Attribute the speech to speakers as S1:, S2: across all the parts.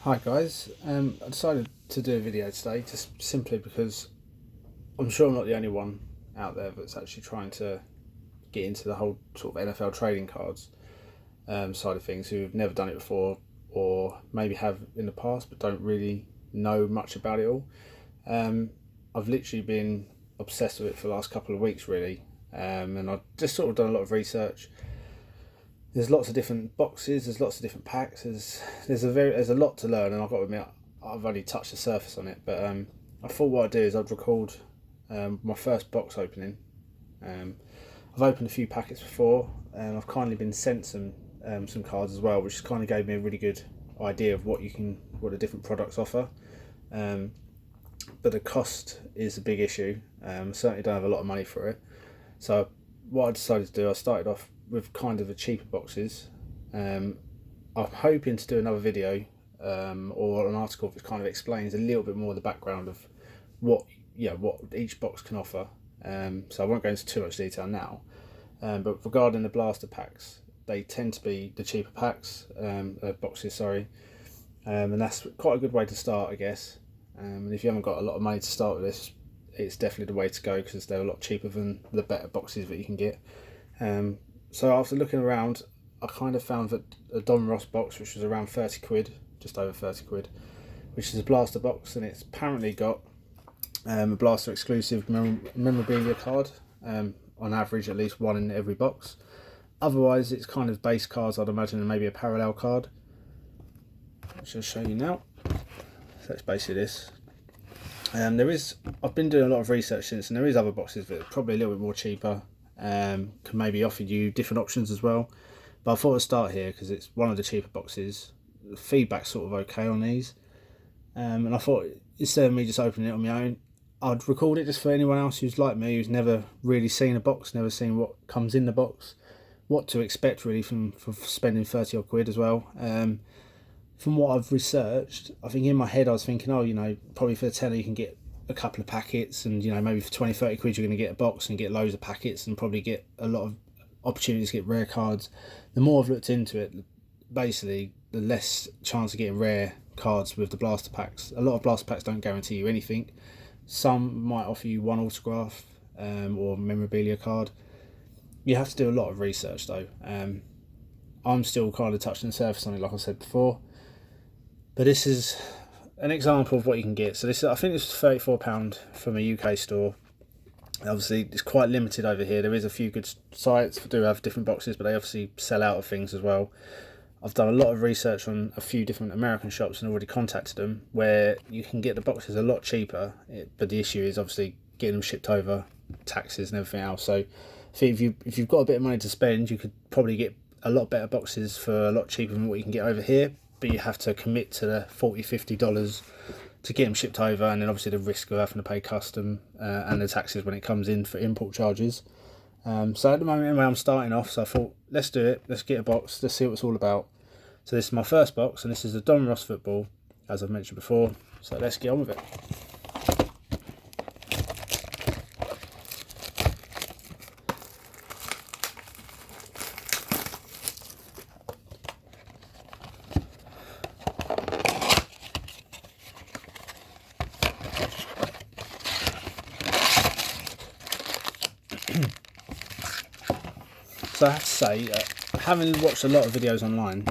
S1: Hi guys, I decided to do a video today just simply because I'm sure I'm not the only one out there that's actually trying to get into the whole sort of NFL trading cards side of things, who've never done it before or maybe have in the past but don't really know much about it all. I've literally been obsessed with it for the last couple of weeks really, and I've just sort of done a lot of research. There's lots of different boxes, there's lots of different packs, there's a lot to learn, and I've got to admit I've only touched the surface on it. But I thought what I'd do is I'd record my first box opening. I've opened a few packets before, and I've kindly been sent some cards as well, which kind of gave me a really good idea of what the different products offer. But the cost is a big issue. I certainly don't have a lot of money for it. So what I decided to do, I started off with kind of the cheaper boxes. I'm hoping to do another video or an article that kind of explains a little bit more the background of what each box can offer. So I won't go into too much detail now. But regarding the blaster packs, they tend to be the cheaper packs, boxes, sorry. And that's quite a good way to start, I guess. And if you haven't got a lot of money to start with this, it's definitely the way to go because they're a lot cheaper than the better boxes that you can get. So after looking around, I kind of found that a Donruss box, which was around 30 quid, just over 30 quid, which is a blaster box, and it's apparently got a blaster exclusive memorabilia card, on average at least one in every box. Otherwise it's kind of base cards, I'd imagine, and maybe a parallel card, which I'll show you now. So it's basically this. I've been doing a lot of research since, and there is other boxes that are probably a little bit more cheaper, can maybe offer you different options as well. But I thought I'd start here because it's one of the cheaper boxes. The feedback's sort of okay on these, and I thought instead of me just opening it on my own, I'd record it just for anyone else who's like me, who's never really seen a box, never seen what comes in the box, what to expect really from spending 30 odd quid as well. From what I've researched, I think in my head I was thinking, probably for the tenner you can get a couple of packets, and maybe for 20-30 quid you're going to get a box and get loads of packets and probably get a lot of opportunities to get rare cards. The more I've looked into it, basically the less chance of getting rare cards with the blaster packs. A lot of blaster packs don't guarantee you anything. Some might offer you one autograph or memorabilia card. You have to do a lot of research though. I'm still kind of touching the surface on it, like I said before. But this is an example of what you can get. So I think this is £34 from a UK store. Obviously it's quite limited over here. There is a few good sites that do have different boxes, but they obviously sell out of things as well. I've done a lot of research on a few different American shops and already contacted them where you can get the boxes a lot cheaper, but the issue is obviously getting them shipped over, taxes and everything else. So I think if you've got a bit of money to spend, you could probably get a lot better boxes for a lot cheaper than what you can get over here, but you have to commit to the $40-50 to get them shipped over, and then obviously the risk of having to pay custom and the taxes when it comes in for import charges. So at the moment anyway, I'm starting off, so I thought let's do it, let's get a box, let's see what it's all about. So this is my first box, and this is the Donruss football, as I've mentioned before, so let's get on with it. So I have to say, having watched a lot of videos online,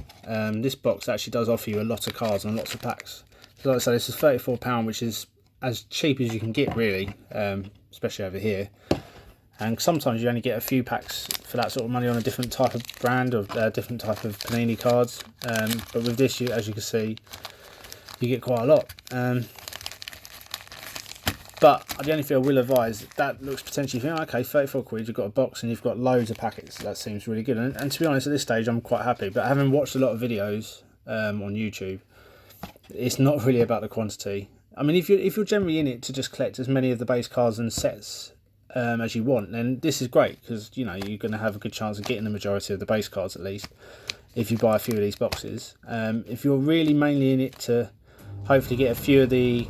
S1: this box actually does offer you a lot of cards and lots of packs. So like I say, this is £34, which is as cheap as you can get really, especially over here. And sometimes you only get a few packs for that sort of money on a different type of brand or different type of Panini cards. But with this, as you can see, you get quite a lot. But the only thing I will advise, that looks potentially, okay, 34 quid, you've got a box and you've got loads of packets. That seems really good. And to be honest, at this stage, I'm quite happy. But having watched a lot of videos on YouTube, it's not really about the quantity. I mean, if you're generally in it to just collect as many of the base cards and sets as you want, then this is great because, you're going to have a good chance of getting the majority of the base cards at least if you buy a few of these boxes. If you're really mainly in it to hopefully get a few of the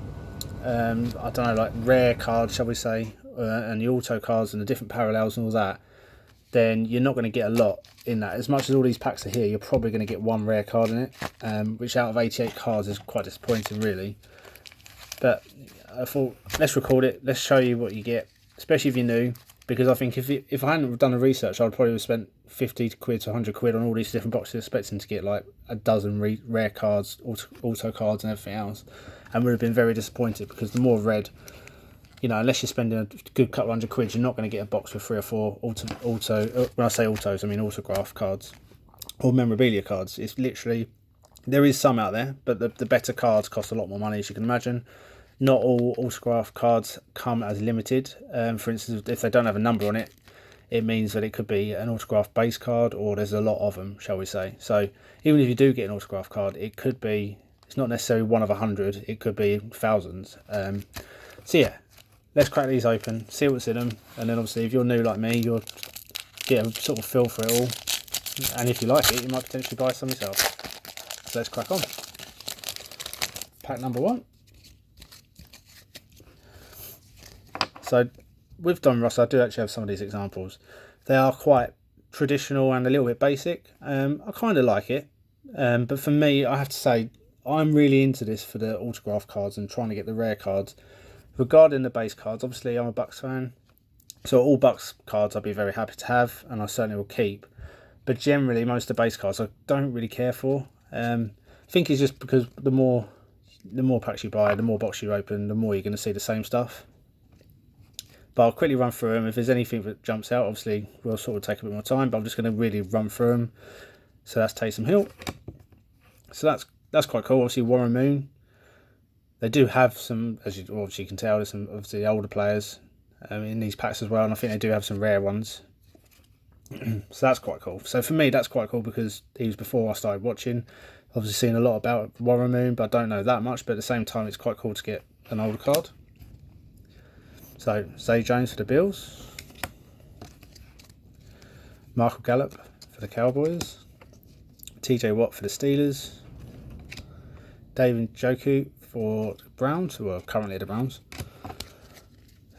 S1: I don't know, like rare cards, shall we say, and the auto cards and the different parallels and all that, then you're not going to get a lot in that. As much as all these packs are here, you're probably going to get one rare card in it, which out of 88 cards is quite disappointing, really. But I thought, let's record it, let's show you what you get, especially if you're new, because I think if I hadn't done the research, I'd probably have spent 50 quid to 100 quid on all these different boxes, expecting to get like a dozen rare cards, auto cards and everything else, and would have been very disappointed, because the more red, you know, unless you're spending a good couple hundred quid, you're not going to get a box with 3 or 4 auto. When I say autos, I mean autograph cards or memorabilia cards. It's literally, there is some out there, but the better cards cost a lot more money, as you can imagine. Not all autograph cards come as limited. For instance, if they don't have a number on it, it means that it could be an autograph base card, or there's a lot of them, shall we say. So even if you do get an autograph card, it could be, it's not necessarily one of 100, it could be thousands. So yeah, let's crack these open, see what's in them, and then obviously if you're new like me, you'll get a sort of feel for it all, and if you like it, you might potentially buy some yourself. So let's crack on. Pack number 1. So with Donruss, I do actually have some of these examples. They are quite traditional and a little bit basic. I kind of like it, but for me, I have to say, I'm really into this for the autograph cards and trying to get the rare cards. Regarding the base cards, obviously I'm a Bucks fan, so all Bucks cards I'd be very happy to have, and I certainly will keep. But generally, most of the base cards I don't really care for. I think it's just because the more packs you buy, the more boxes you open, the more you're going to see the same stuff. But I'll quickly run through them. If there's anything that jumps out, obviously we'll sort of take a bit more time, but I'm just going to really run through them. So that's Taysom Hill. So that's quite cool. Obviously Warren Moon. They do have some, as you obviously can tell, there's some obviously older players in these packs as well, and I think they do have some rare ones. So that's quite cool. So for me, that's quite cool because he was before I started watching. Obviously seen a lot about Warren Moon, but I don't know that much. But at the same time, it's quite cool to get an older card. So Zay Jones for the Bills, Michael Gallup for the Cowboys, TJ Watt for the Steelers, David Njoku for the Browns, who are currently the Browns,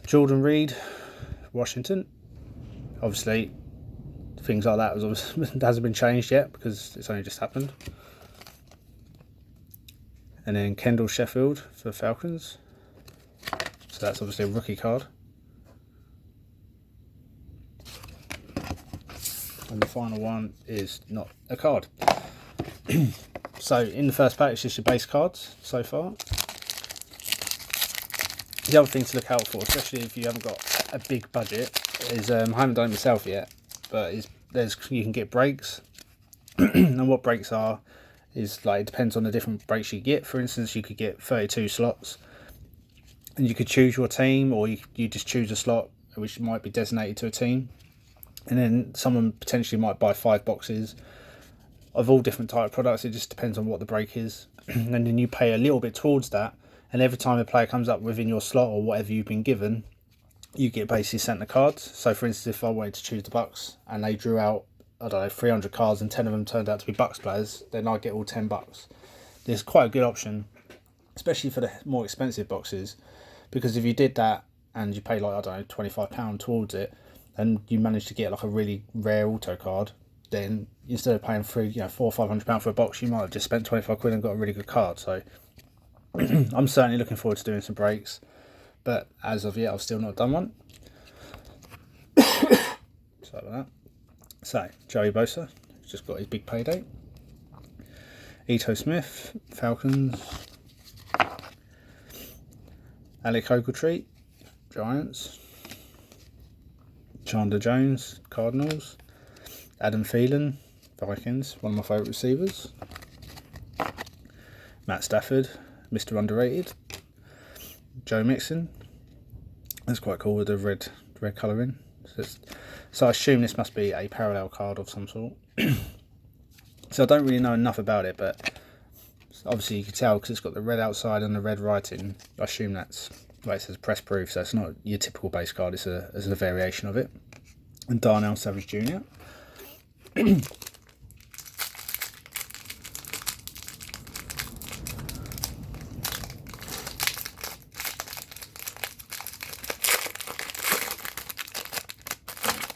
S1: Jordan Reed, Washington. Obviously, things like that hasn't been changed yet because it's only just happened. And then Kendall Sheffield for the Falcons. So that's obviously a rookie card. And the final one is not a card. So in the first pack, it's just your base cards so far. The other thing to look out for, especially if you haven't got a big budget, is I haven't done it myself yet, but you can get breaks. And what breaks are is, like, it depends on the different breaks you get. For instance, you could get 32 slots. And you could choose your team, or you just choose a slot which might be designated to a team, and then someone potentially might buy 5 boxes of all different type of products. It just depends on what the break is, and then you pay a little bit towards that, and every time a player comes up within your slot or whatever you've been given, you get basically sent the cards. So for instance, if I wanted to choose the Bucks and they drew out, I don't know, 300 cards and 10 of them turned out to be Bucks players, then I get all 10 bucks. It's quite a good option, especially for the more expensive boxes. Because if you did that and you pay, like, I don't know, £25 towards it, and you managed to get like a really rare auto card, then instead of paying £400 or £500 for a box, you might have just spent 25 quid and got a really good card. So I'm certainly looking forward to doing some breaks, but as of yet, I've still not done one. Sorry about that. So Joey Bosa, just got his big payday. Ito Smith, Falcons. Alec Ogletree, Giants. Chandler Jones, Cardinals. Adam Thielen, Vikings, one of my favourite receivers. Matt Stafford, Mr. Underrated. Joe Mixon. That's quite cool with the red colouring. So I assume this must be a parallel card of some sort. So I don't really know enough about it, but obviously you can tell because it's got the red outside and the red writing. I assume that's, well, it says press proof, so it's not your typical base card, it's a variation of it. And Darnell Savage Jr.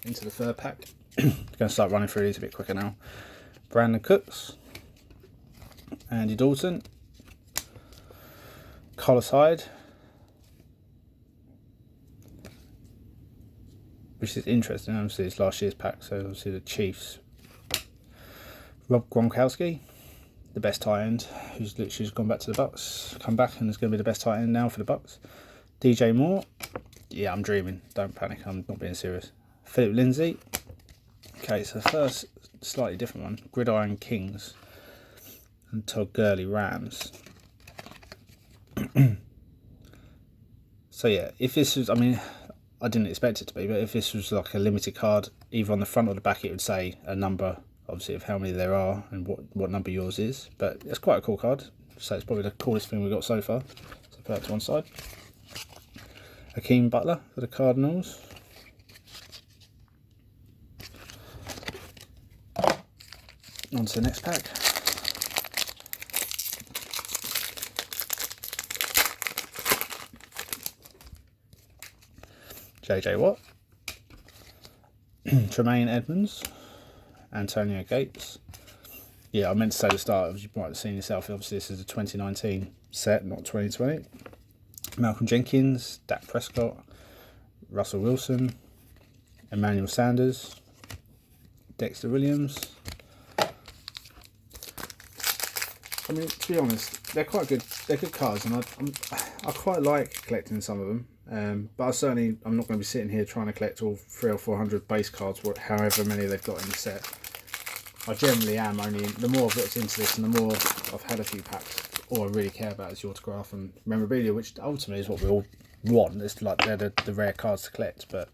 S1: Into the third pack. Going to start running through these a bit quicker now. Brandon Cooks, Andy Dalton, Collis Hyde, which is interesting. Obviously, it's last year's pack, so obviously the Chiefs. Rob Gronkowski, the best tight end, who's literally just gone back to the Bucks, come back and is going to be the best tight end now for the Bucks. DJ Moore, yeah, I'm dreaming. Don't panic. I'm not being serious. Philip Lindsay. Okay, so first slightly different one. Gridiron Kings and Todd Gurley Rams. So yeah, if this was, I mean, I didn't expect it to be, but if this was like a limited card, either on the front or the back, it would say a number, obviously, of how many there are and what number yours is. But it's quite a cool card, so it's probably the coolest thing we've got so far. So put that to one side. Hakeem Butler for the Cardinals. On to the next pack. JJ Watt, Tremaine Edmonds, Antonio Gates. Yeah, I meant to say at the start, as you might have seen yourself, obviously this is a 2019 set, not 2020. Malcolm Jenkins, Dak Prescott, Russell Wilson, Emmanuel Sanders, Dexter Williams. I mean, to be honest, they're quite good. They're good cards, and I quite like collecting some of them. But I'm not going to be sitting here trying to collect all 300 or 400 base cards, however many they've got in the set. I generally am only, the more I've looked into this and the more I've had a few packs, all I really care about is the autograph and memorabilia, which ultimately is what we all want. It's like they're the rare cards to collect, but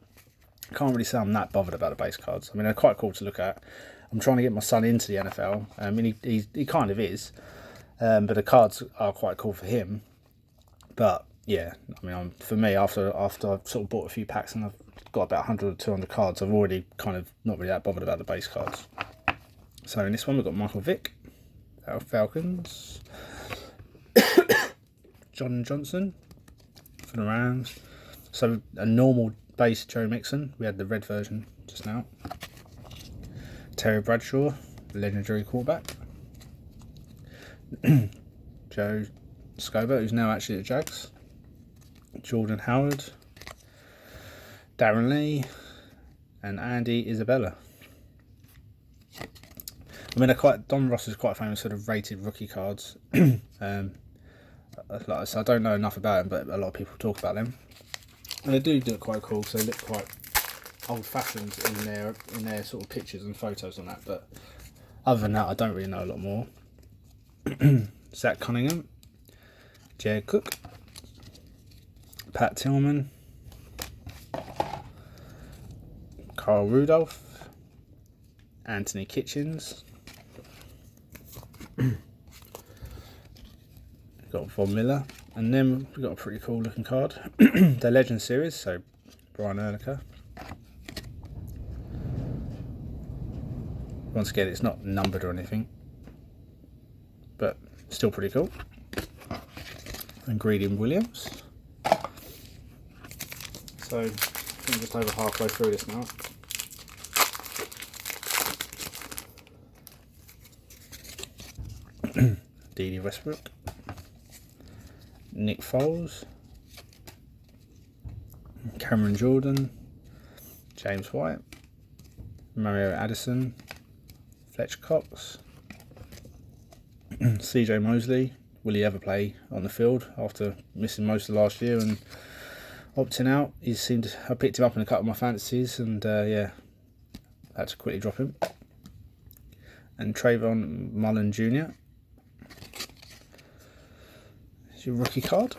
S1: I can't really say I'm that bothered about the base cards. I mean, they're quite cool to look at. I'm trying to get my son into the NFL. I mean, he kind of is, but the cards are quite cool for him. But yeah, I mean, for me, after I've sort of bought a few packs and I've got about 100 or 200 cards, I've already kind of not really that bothered about the base cards. So in this one, we've got Michael Vick, Falcons, John Johnson for the Rams. So a normal base Joe Mixon. We had the red version just now. Terry Bradshaw, legendary quarterback. Joe Scober, who's now actually at Jags. Jordan Howard, Darren Lee, and Andy Isabella. I mean, Donruss is quite famous for the rated rookie cards. Like I said, I don't know enough about them, but a lot of people talk about them, and they do look quite cool. So they look quite old-fashioned in their sort of pictures and photos on that. But other than that, I don't really know a lot more. Zach Cunningham, Jared Cook, Pat Tillman, Carl Rudolph, Anthony Kitchens. Got Von Miller, and then we've got a pretty cool looking card. The Legend Series, so Brian Urlacher. Once again, it's not numbered or anything, but still pretty cool. And Greedy Williams. So I'm just over halfway through this now. Dede Westbrook, Nick Foles, Cameron Jordan, James White, Mario Addison, Fletcher Cox, CJ Mosley. Will he ever play on the field after missing most of last year and opting out? I picked him up in a couple of my fantasies, and yeah, had to quickly drop him. And Trayvon Mullen Jr. It's your rookie card.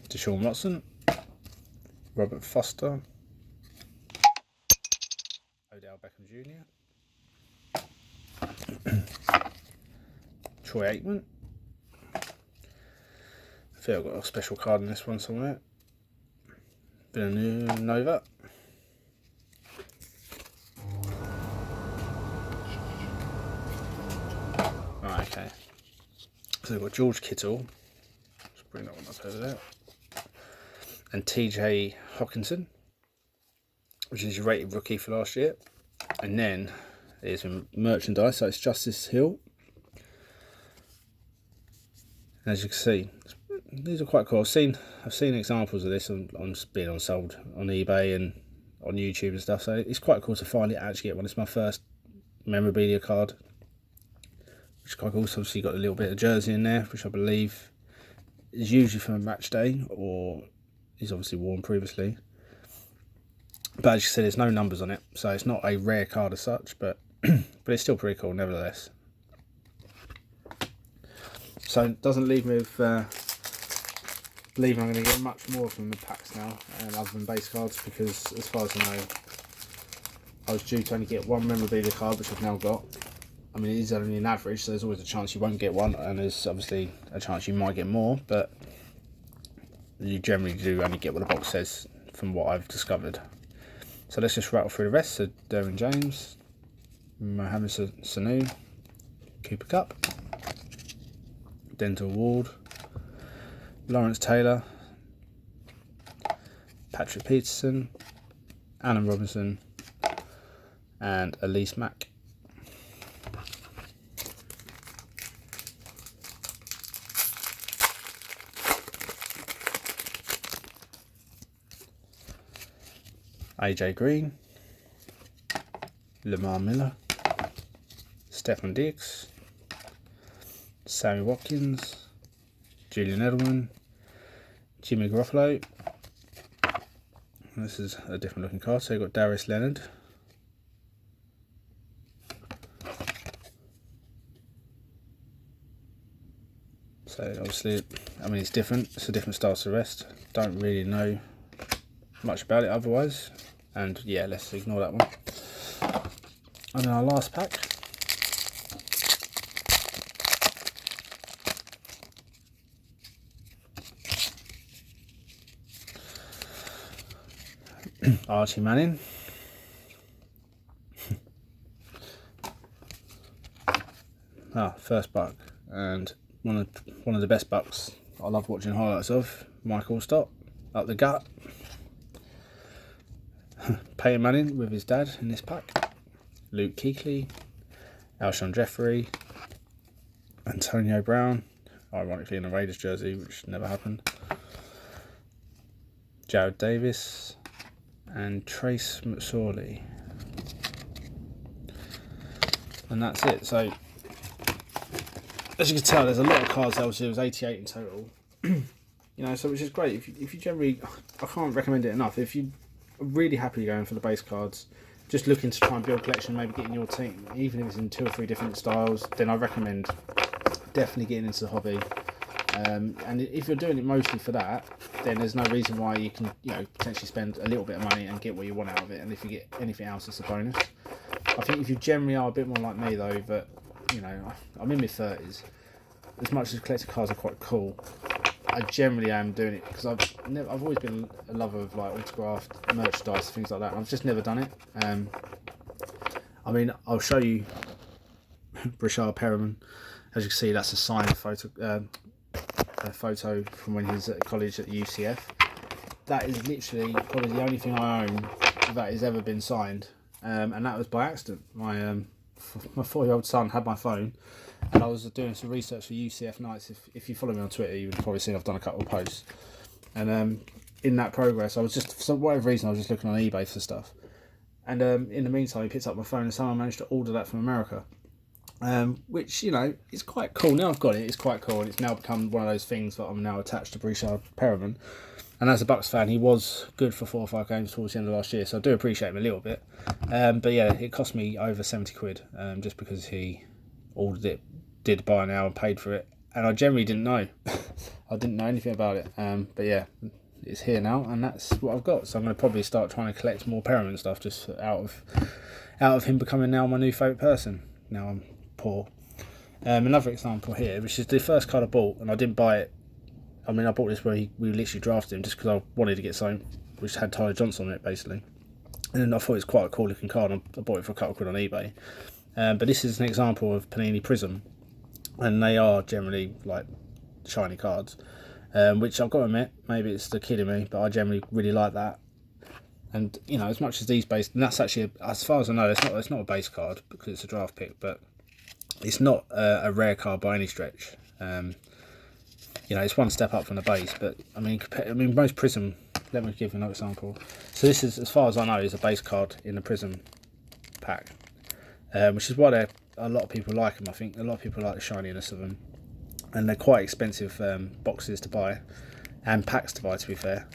S1: Deshaun Watson, Robert Foster, Odell Beckham Jr., Troy Aikman. I feel I've got a special card in this one somewhere. Villanova. Right, okay. So we've got George Kittle. Let's bring that one up over there. And TJ Hawkinson, which is your rated rookie for last year. And then there's some merchandise, so it's Justice Hill. And as you can see, these are quite cool. I've seen examples of this on being sold on eBay and on YouTube and stuff, so it's quite cool to finally actually get one. It's my first memorabilia card, which is quite cool. So obviously you've got a little bit of jersey in there, which I believe is usually from a match day, or is obviously worn previously. But as you said, there's no numbers on it, so it's not a rare card as such, but it's still pretty cool nevertheless. So it doesn't leave me with believing I'm going to get much more from the packs now, other than base cards, because as far as I know, I was due to only get one memorabilia card, which I've now got. I mean, it is only an average, so there's always a chance you won't get one, and there's obviously a chance you might get more, but you generally do only get what the box says from what I've discovered. So let's just rattle through the rest. So Derwin James, Mohamed Sanu, Cooper Kupp, Denzel Ward, Lawrence Taylor, Patrick Peterson, Allen Robinson, and Elise Mack. AJ Green, Lamar Miller, Stefan Diggs, Sammy Watkins, Julian Edelman, Jimmy Garoppolo. This is a different looking card, so you've got Darius Leonard, so obviously, I mean, it's different, it's a different style to the rest. Don't really know much about it otherwise, and yeah, let's ignore that one. And then our last pack, Archie Manning, first buck, and one of the best bucks I love watching highlights of, Michael Stott, up the gut. Peyton Manning with his dad in this pack, Luke Kuechly, Alshon Jeffrey, Antonio Brown, ironically in a Raiders jersey, which never happened, Jared Davis, and Trace McSorley. And that's it. So as you can tell, there's a lot of cards. Obviously, it was 88 in total. You know, so which is great. If you generally, I can't recommend it enough. If you are really happy going for the base cards, just looking to try and build a collection, maybe getting your team, even if it's in 2 or 3 different styles, then I recommend definitely getting into the hobby. And if you're doing it mostly for that, then there's no reason why you can, you know, potentially spend a little bit of money and get what you want out of it. And if you get anything else, it's a bonus. I think if you generally are a bit more like me though, but you know, I'm in my 30s. As much as collector cards are quite cool, I generally am doing it because I've always been a lover of like autographed merchandise, things like that. And I've just never done it. I mean, I'll show you Brashard Perriman. As you can see, that's a signed photo. A photo from when he was at college at UCF. That is literally probably the only thing I own that has ever been signed, and that was by accident. My 4-year-old son had my phone, and I was doing some research for UCF Nights. If you follow me on Twitter, you would probably see I've done a couple of posts, and in that progress, I was just, for whatever reason, I was just looking on eBay for stuff, and in the meantime, he picked up my phone, and someone managed to order that from America. Which, you know, is quite cool. Now I've got it, it's quite cool, and it's now become one of those things that I'm now attached to Brashard Perriman. And as a Bucks fan, he was good for 4 or 5 games towards the end of last year, so I do appreciate him a little bit. But yeah, it cost me over 70 quid, just because he ordered it, did buy now and paid for it, and I generally didn't know. I didn't know anything about it. But yeah, it's here now, and that's what I've got. So I'm going to probably start trying to collect more Perriman stuff, just out of him becoming now my new favourite person. Now I'm poor. Another example here, which is the first card I bought, and I didn't buy it. I mean, I bought this where we literally drafted him just because I wanted to get something which had Tyler Johnson on it, basically. And then I thought it was quite a cool looking card, and I bought it for a couple of quid on eBay. But this is an example of Panini Prism. and they are generally like shiny cards, which I've got to admit, maybe it's the kid in me, but I generally really like that. And you know, as much as these base, and that's actually, as far as I know, it's not a base card because it's a draft pick, but it's not a rare card by any stretch. You know, it's one step up from the base, but I mean, most Prism. Let me give you another example. So this is, as far as I know, is a base card in the Prism pack, which is why a lot of people like them. I think a lot of people like the shininess of them, and they're quite expensive boxes to buy and packs to buy, to be fair.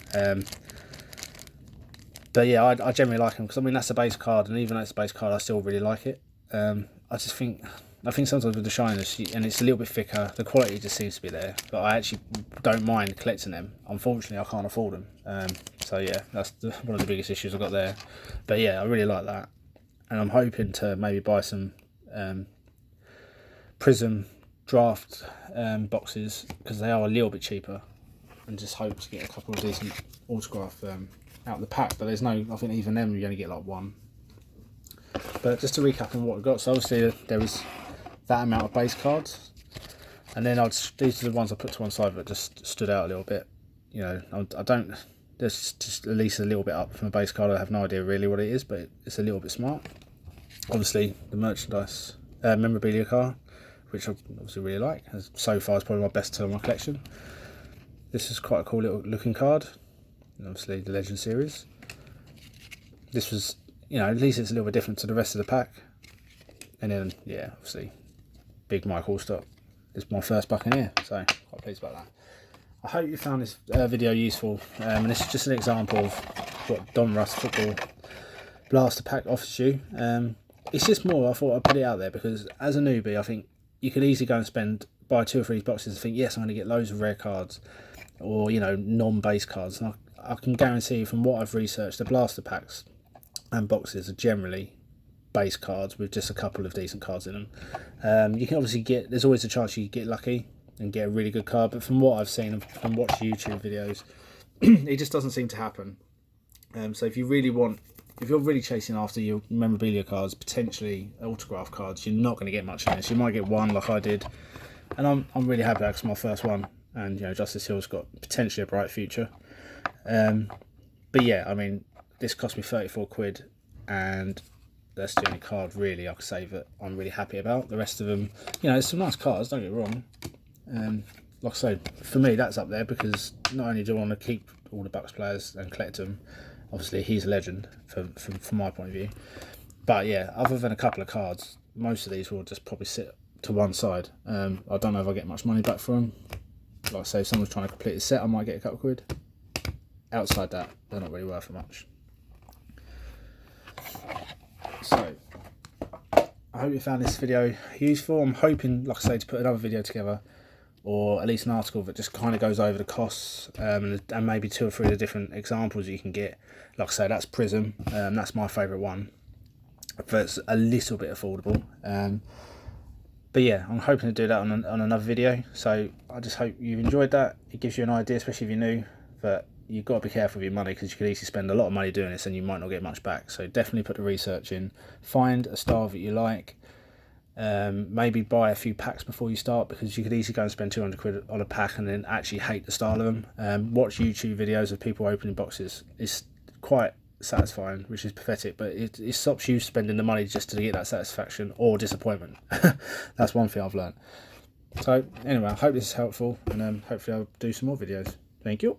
S1: But yeah, I generally like them because I mean that's a base card, and even though it's a base card, I still really like it. I think sometimes with the shininess, and it's a little bit thicker, the quality just seems to be there. But I actually don't mind collecting them. Unfortunately, I can't afford them. So yeah, that's one of the biggest issues I've got there. But yeah, I really like that, and I'm hoping to maybe buy some Prism draft boxes because they are a little bit cheaper, and just hope to get a couple of decent autograph out of the pack. But there's no, I think even them you only get like one. But just to recap on what we've got, so obviously there was that amount of base cards, and then these are the ones I put to one side that just stood out a little bit. You know, I don't, there's just at least a little bit up from a base card. I have no idea really what it is, but it's a little bit smart. Obviously the merchandise memorabilia card, which I obviously really like, as so far is probably my best to my collection. This is quite a cool little looking card, and obviously the Legend series. This was, you know, at least it's a little bit different to the rest of the pack. And then, yeah, obviously, big Mike Allstott. It's my first Buccaneer, so quite pleased about that. I hope you found this video useful, and this is just an example of what Donruss Football Blaster Pack offers you. It's just more, I thought I'd put it out there because as a newbie, I think you could easily go and buy 2 or 3 boxes and think, yes, I'm going to get loads of rare cards or, you know, non-base cards. And I can guarantee you from what I've researched, the blaster packs and boxes are generally base cards with just a couple of decent cards in them. You can obviously there's always a chance you get lucky and get a really good card, but from what I've seen and from watching YouTube videos, it just doesn't seem to happen. So if you're really chasing after your memorabilia cards, potentially autograph cards, you're not going to get much in this. You might get one like I did, and I'm really happy that's my first one, and you know, Justice Hill's got potentially a bright future. But yeah, I mean, this cost me 34 quid, and that's the only card really I could say that I'm really happy about. The rest of them, you know, there's some nice cards, don't get me wrong. Like I said, for me that's up there because not only do I want to keep all the Bucks players and collect them, obviously he's a legend from my point of view, but yeah, other than a couple of cards, most of these will just probably sit to one side. I don't know if I get much money back for them. Like I say, if someone's trying to complete the set, I might get a couple of quid. Outside that, they're not really worth much. So I hope you found this video useful. I'm hoping, like I say, to put another video together, or at least an article that just kind of goes over the costs, and maybe 2 or 3 of the different examples you can get. Like I say, that's Prism, that's my favourite one, that's a little bit affordable. But yeah, I'm hoping to do that on another video. So I just hope you've enjoyed that. It gives you an idea, especially if you're new, that you've got to be careful with your money because you could easily spend a lot of money doing this and you might not get much back. So definitely put the research in. Find a style that you like. Maybe buy a few packs before you start, because you could easily go and spend 200 quid on a pack and then actually hate the style of them. Watch YouTube videos of people opening boxes. It's quite satisfying, which is pathetic, but it stops you spending the money just to get that satisfaction or disappointment. That's one thing I've learned. So anyway, I hope this is helpful, and hopefully I'll do some more videos. Thank you.